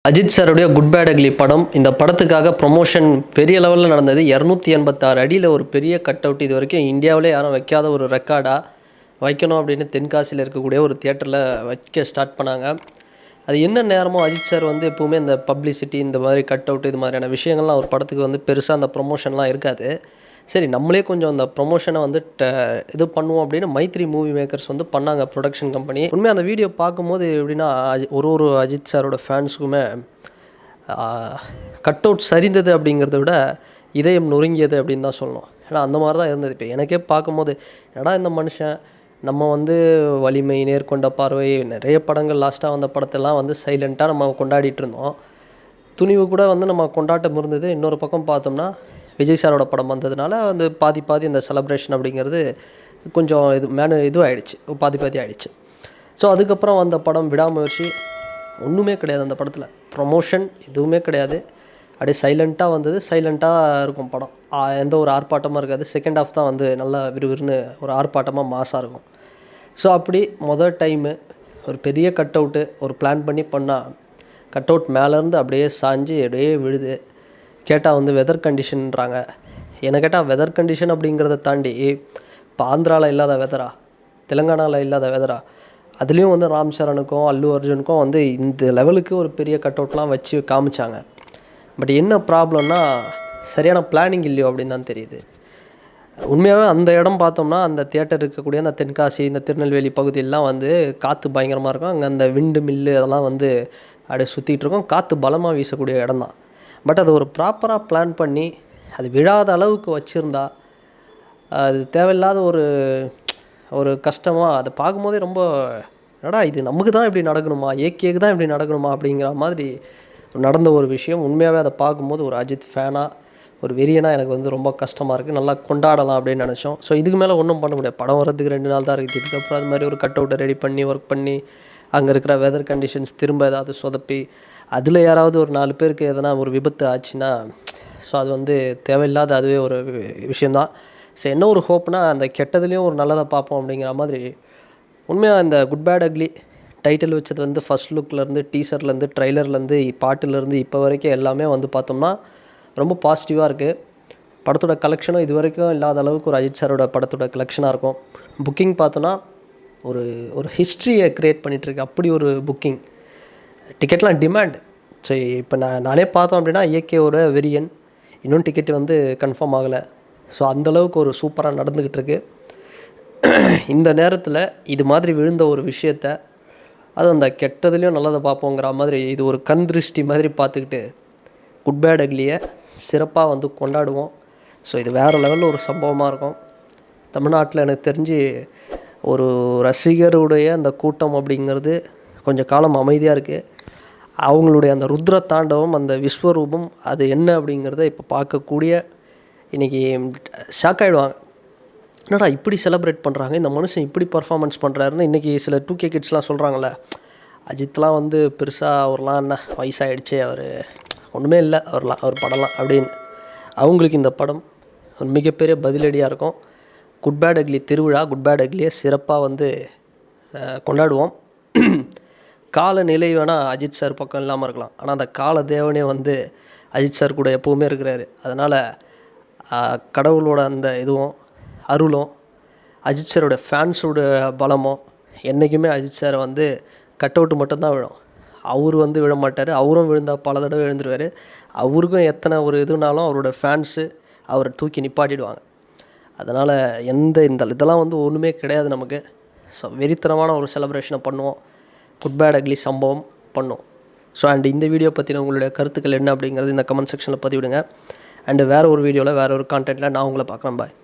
அஜித் சாருடைய good bad ugly படம். இந்த படத்துக்காக ப்ரொமோஷன் பெரிய லெவலில் நடந்தது. 286 அடியில் ஒரு பெரிய கட் அவுட். இது வரைக்கும் இந்தியாவிலே யாரும் வைக்காத ஒரு ரெக்கார்டாக வைக்கணும் அப்படின்னு தென்காசியில் இருக்கக்கூடிய ஒரு தியேட்டரில் வைக்க ஸ்டார்ட் பண்ணாங்க. அது என்ன நேரமோ அஜித் சார் வந்து எப்போவுமே இந்த பப்ளிசிட்டி, இந்த மாதிரி கட் அவுட், இது மாதிரியான விஷயங்கள்லாம் ஒரு படத்துக்கு வந்து பெருசாக அந்த ப்ரொமோஷன்லாம் இருக்காது. சரி, நம்மளே கொஞ்சம் அந்த ப்ரொமோஷனை வந்து இது பண்ணுவோம் அப்படின்னு மைத்ரி மூவி மேக்கர்ஸ் வந்து பண்ணாங்க, ப்ரொடக்ஷன் கம்பெனி. உண்மையாக அந்த வீடியோ பார்க்கும்போது எப்படின்னா, ஒரு அஜித் சாரோட ஃபேன்ஸுக்குமே கட் அவுட் சரிந்தது அப்படிங்கிறத விட இதயம் நொறுங்கியது அப்படின்னு தான் சொல்லணும். ஏன்னா அந்த மாதிரி தான் இருந்தது. இப்போ எனக்கே பார்க்கும்போது, என்னடா இந்த மனுஷன், நம்ம வந்து வலிமை, நேர்கொண்ட பார்வை, நிறைய படங்கள் லாஸ்ட்டாக வந்த படத்தெல்லாம் வந்து சைலண்ட்டாக நம்ம கொண்டாடிட்டு இருந்தோம். துணிவு கூட வந்து நம்ம கொண்டாட்டம் இருந்தது. இன்னொரு பக்கம் பார்த்தோம்னா விஜய் சாரோட படம் வந்ததுனால வந்து பாதி இந்த செலப்ரேஷன் அப்படிங்கிறது கொஞ்சம் இதுவும் ஆகிடுச்சு, பாதி ஆகிடுச்சு. ஸோ அதுக்கப்புறம் வந்த படம் விடாமுயற்சி. ஒன்றுமே கிடையாது அந்த படத்தில், ப்ரொமோஷன் எதுவுமே கிடையாது. அப்படியே சைலண்ட்டாக வந்தது. சைலண்ட்டாக இருக்கும் படம், எந்த ஒரு ஆர்ப்பாட்டமாக இருக்காது. செகண்ட் ஹாஃப் தான் வந்து நல்லா விறுவிறுன்னு ஒரு ஆர்ப்பாட்டமாக மாசாக இருக்கும். ஸோ அப்படி டைமு ஒரு பெரிய கட் அவுட்டு ஒரு பிளான் பண்ணி பண்ணால், கட் அவுட் மேலேருந்து அப்படியே சாஞ்சு அப்படியே விழுது. கேட்டால் வந்து வெதர் கண்டிஷன்ன்றாங்க. என்னை கேட்டால் வெதர் கண்டிஷன் அப்படிங்கிறத தாண்டி, இப்போ ஆந்திராவில் இல்லாத வெதரா, தெலுங்கானாவில் இல்லாத வெதரா, அதுலேயும் வந்து ராம் சரணுக்கும் அல்லு அர்ஜுனுக்கும் வந்து இந்த லெவலுக்கு ஒரு பெரிய கட் அவுட்லாம் வச்சு காமிச்சாங்க. பட் என்ன ப்ராப்ளம்னா, சரியான பிளானிங் இல்லையோ அப்படின்னு தான் தெரியுது. உண்மையாகவே அந்த இடம் பார்த்தோம்னா, அந்த தியேட்டர் இருக்கக்கூடிய அந்த தென்காசி, இந்த திருநெல்வேலி பகுதியெல்லாம் வந்து காற்று பயங்கரமாக இருக்கும். அங்கே அந்த விண்டு மில்லு அதெல்லாம் வந்து அப்படியே சுற்றிட்டு இருக்கும். காற்று பலமாக வீசக்கூடிய இடம் தான். பட் அது ஒரு ப்ராப்பராக பிளான் பண்ணி அது விழாத அளவுக்கு வச்சுருந்தா, அது தேவையில்லாத ஒரு கஷ்டமாக அதை பார்க்கும்போதே ரொம்ப, என்னடா இது நமக்கு தான் இப்படி நடக்கணுமா, ஏகேக்கு தான் இப்படி நடக்கணுமா அப்படிங்கிற மாதிரி நடந்த ஒரு விஷயம். உண்மையாகவே அதை பார்க்கும்போது ஒரு அஜித் ஃபேனாக, ஒரு வெறியனாக எனக்கு வந்து ரொம்ப கஷ்டமாக இருக்குது. நல்லா கொண்டாடலாம் அப்படின்னு நினச்சோம். ஸோ இதுக்கு மேலே ஒன்றும் பண்ண முடியாது. படம் வரதுக்கு 2 நாள் தான் இருக்குது. இதுக்கப்புறம் அது மாதிரி ஒரு கட் அவுட்டை ரெடி பண்ணி ஒர்க் பண்ணி, அங்கே இருக்கிற வெதர் கண்டிஷன்ஸ் திரும்ப ஏதாவது சொதப்பி, அதில் யாராவது ஒரு 4 பேருக்கு எதனா ஒரு விபத்து ஆச்சுன்னா, ஸோ அது வந்து தேவையில்லாத அதுவே ஒரு விஷயந்தான். ஸோ என்ன ஒரு ஹோப்னா, அந்த கெட்டதுலேயும் ஒரு நல்லதை பார்ப்போம் அப்படிங்கிற மாதிரி. உண்மையாக இந்த குட் பேட் அக்லி டைட்டில் வச்சதுலேருந்து, ஃபஸ்ட் லுக்லேருந்து, டீசர்லேருந்து, ட்ரைலர்லேருந்து, பாட்டுலேருந்து இப்போ வரைக்கும் எல்லாமே வந்து பார்த்தோம்னா ரொம்ப பாசிட்டிவாக இருக்குது. படத்தோட கலெக்ஷனும் இது வரைக்கும் இல்லாத அளவுக்கு ஒரு அஜித் சாரோட படத்தோட கலெக்ஷனாக இருக்கும். புக்கிங் பார்த்தோன்னா ஒரு ஹிஸ்ட்ரியை க்ரியேட் பண்ணிகிட்ருக்கு. அப்படி ஒரு புக்கிங், டிக்கெட்லாம் டிமாண்ட். ஸோ இப்போ நானே பார்த்தோம் அப்படின்னா, ஏகேவோட வெரியன் இன்னும் டிக்கெட் வந்து கன்ஃபார்ம் ஆகலை. ஸோ அந்தளவுக்கு ஒரு சூப்பராக நடந்துக்கிட்டு இருக்கு. இந்த நேரத்தில் இது மாதிரி விழுந்த ஒரு விஷயத்த, அது அந்த கெட்டதுலேயும் நல்லதை பார்ப்போங்கிற மாதிரி, இது ஒரு கண் திருஷ்டி மாதிரி பார்த்துக்கிட்டு குட் பேட் அக்லியை சிறப்பாக வந்து கொண்டாடுவோம். ஸோ இது வேறு லெவலில் ஒரு சம்பவமாக இருக்கும். தமிழ்நாட்டில் எனக்கு தெரிஞ்சு ஒரு ரசிகருடைய அந்த கூட்டம் அப்படிங்கிறது கொஞ்சம் காலம் அமைதியாக இருக்குது. அவங்களுடைய அந்த ருத்ர தாண்டவம், அந்த விஸ்வரூபம், அது என்ன அப்படிங்கிறத இப்போ பார்க்கக்கூடிய இன்றைக்கி ஷாக் ஆகிடுவாங்க. என்னடா இப்படி செலிப்ரேட் பண்ணுறாங்க, இந்த மனுஷன் இப்படி பர்ஃபார்மன்ஸ் பண்ணுறாருன்னு இன்றைக்கி சில 2K கிட்ஸ்லாம் சொல்கிறாங்களே. அஜித்லாம் வந்து பெருசாக அவர்லாம் என்ன வயசாகிடுச்சு, அவர் ஒன்றுமே இல்லை, அவர் படலாம் அப்படின்னு. அவங்களுக்கு இந்த படம் ஒரு மிகப்பெரிய பதிலடியாக இருக்கும். குட் பேட் அக்லி திருவிழா, குட் பேட் அக்லியை சிறப்பாக வந்து கொண்டாடுவோம். காலநிலை வேணால் அஜித் சார் பக்கம் இல்லாமல் இருக்கலாம், ஆனால் அந்த கால தேவனே வந்து அஜித் சார் கூட எப்போவுமே இருக்கிறாரு. அதனால் கடவுளோட அந்த இதுவும் அருளும், அஜித் சாரோட ஃபேன்ஸோட பலமும் என்றைக்குமே அஜித் சாரை வந்து கட் அவுட்டு மட்டும்தான் விழும். அவர் வந்து விழ மாட்டார். அவரும் விழுந்தால் பல தடவை எழுந்துருவார். அவருக்கும் எத்தனை ஒரு இதுனாலும் அவரோட ஃபேன்ஸு அவரை தூக்கி நிப்பாட்டிடுவாங்க. அதனால் இதெல்லாம் வந்து ஒன்றுமே கிடையாது நமக்கு. ஸோ வெறித்தனமான ஒரு செலிப்ரேஷனை பண்ணுவோம், குட் பேட் அக்லி சம்பவம் பண்ணும். ஸோ அண்ட் இந்த வீடியோ பற்றின உங்களுடைய கருத்துக்கள் என்ன அப்படிங்கிறது இந்த கமெண்ட் செக்ஷனில் பதிவிடுங்க. அண்டு வேறு ஒரு வீடியோவில் வேறு ஒரு கான்டென்ட்டில் நான் உங்களை பார்க்குறேன். பாய்.